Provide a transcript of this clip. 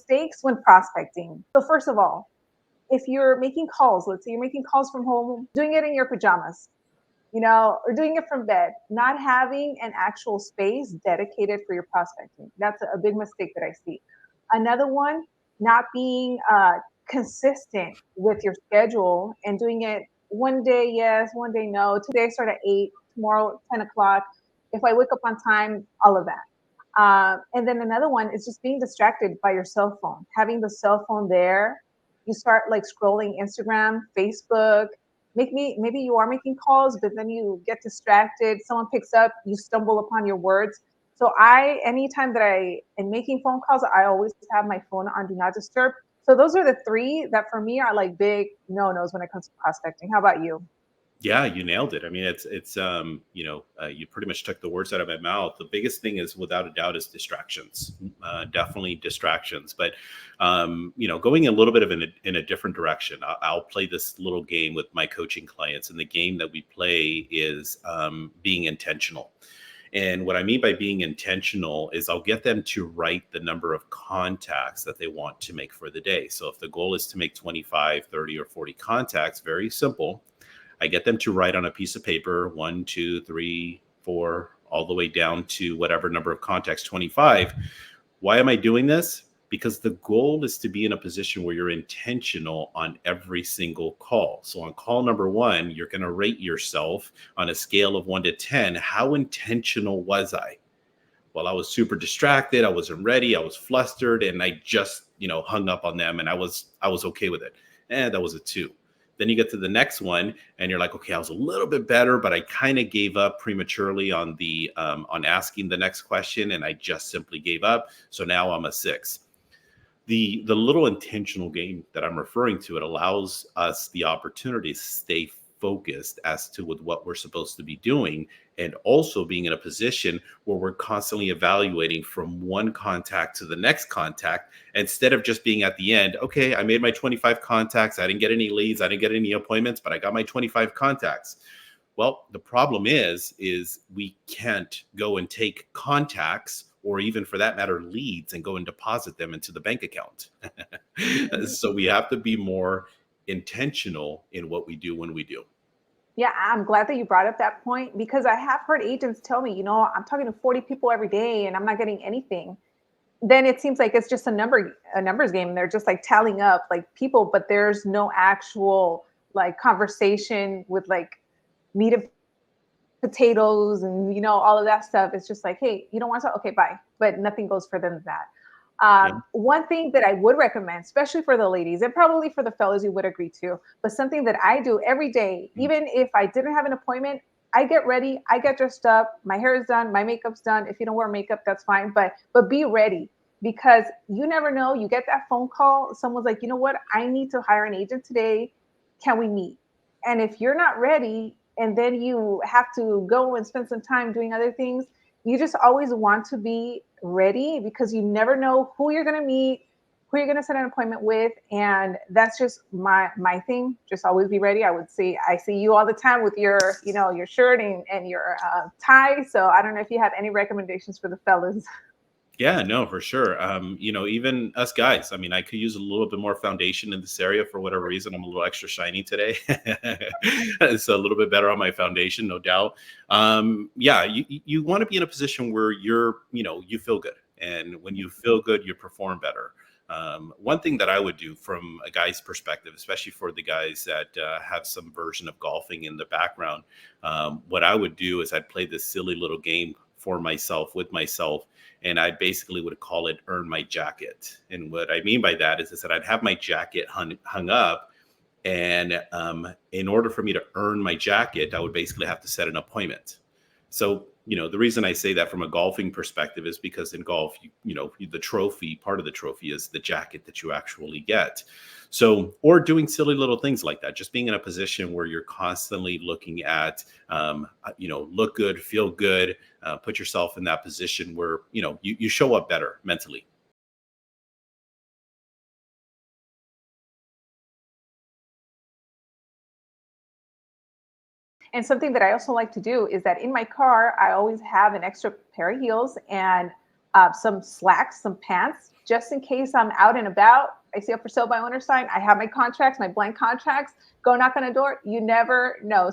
mistakes when prospecting. So first of all, if you're making calls, let's say you're making calls from home, doing it in your pajamas, or doing it from bed, not having an actual space dedicated for your prospecting. That's a big mistake that I see. Another one, not being consistent with your schedule and doing it one day, yes, one day, no. Today I start at 8, tomorrow, 10 o'clock. If I wake up on time, all of that. And then another one is just being distracted by your cell phone, having the cell phone there. You start like scrolling Instagram, Facebook. Maybe you are making calls, but then you get distracted. Someone picks up, you stumble upon your words. So anytime that I am making phone calls, I always have my phone on do not disturb. So those are the three that for me are like big no-nos when it comes to prospecting. How about you? Yeah, you nailed it. I mean, you pretty much took the words out of my mouth. The biggest thing is, without a doubt, is distractions. Definitely distractions. But going a little bit of in a different direction. I'll play this little game with my coaching clients, and the game that we play is being intentional. And what I mean by being intentional is I'll get them to write the number of contacts that they want to make for the day. So if the goal is to make 25, 30, or 40 contacts, very simple. I get them to write on a piece of paper, 1, 2, 3, 4, all the way down to whatever number of contacts, 25. Why am I doing this? Because the goal is to be in a position where you're intentional on every single call. So on call number 1, you're going to rate yourself on a scale of 1 to 10. How intentional was I? Well, I was super distracted. I wasn't ready. I was flustered, and I just, hung up on them, and I was okay with it. And that was a 2. Then you get to the next one, and you're like, okay, I was a little bit better, but I kind of gave up prematurely on the on asking the next question, and I just simply gave up. So now I'm a 6. The little intentional game that I'm referring to, it allows us the opportunity to stay focused as to with what we're supposed to be doing, and also being in a position where we're constantly evaluating from one contact to the next contact, instead of just being at the end. Okay, I made my 25 contacts. I didn't get any leads. I didn't get any appointments, but I got my 25 contacts. Well, the problem is we can't go and take contacts, or even for that matter, leads, and go and deposit them into the bank account. So we have to be more intentional in what we do when we do. Yeah, I'm glad that you brought up that point because I have heard agents tell me, I'm talking to 40 people every day and I'm not getting anything. Then it seems like it's just a numbers game. They're just like tallying up like people, but there's no actual like conversation with like meat and potatoes and all of that stuff. It's just like, hey, you don't want to, okay, bye. But nothing goes further than that. Yeah. One thing that I would recommend, especially for the ladies and probably for the fellas, you would agree to, but something that I do every day, Mm. even if I didn't have an appointment, I get ready, I get dressed up, my hair is done, my makeup's done. If you don't wear makeup, that's fine, but be ready because you never know. You get that phone call, someone's like, you know what, I need to hire an agent today. Can we meet? And if you're not ready, and then you have to go and spend some time doing other things, you just always want to be ready because you never know who you're going to meet, who you're going to set an appointment with, and that's just my thing. Just always be ready. I would say I see you all the time with your your shirt and your tie. So I don't know if you have any recommendations for the fellas. Yeah, no, for sure. Even us guys, I mean, I could use a little bit more foundation in this area for whatever reason. I'm a little extra shiny today. So a little bit better on my foundation, no doubt. Yeah, you want to be in a position where you feel good. And when you feel good, you perform better. One thing that I would do from a guy's perspective, especially for the guys that have some version of golfing in the background, what I would do is I'd play this silly little game for myself, with myself, and I basically would call it earn my jacket. And what I mean by that is that I'd have my jacket hung up, and in order for me to earn my jacket, I would basically have to set an appointment. So, the reason I say that from a golfing perspective is because in golf, the trophy, part of the trophy is the jacket that you actually get. So, or doing silly little things like that, just being in a position where you're constantly looking at, look good, feel good, put yourself in that position where, you show up better mentally. And something that I also like to do is that in my car, I always have an extra pair of heels. And some slacks, some pants, just in case I'm out and about. I see a for sale by owner sign. I have my contracts, my blank contracts. Go knock on a door. You never know.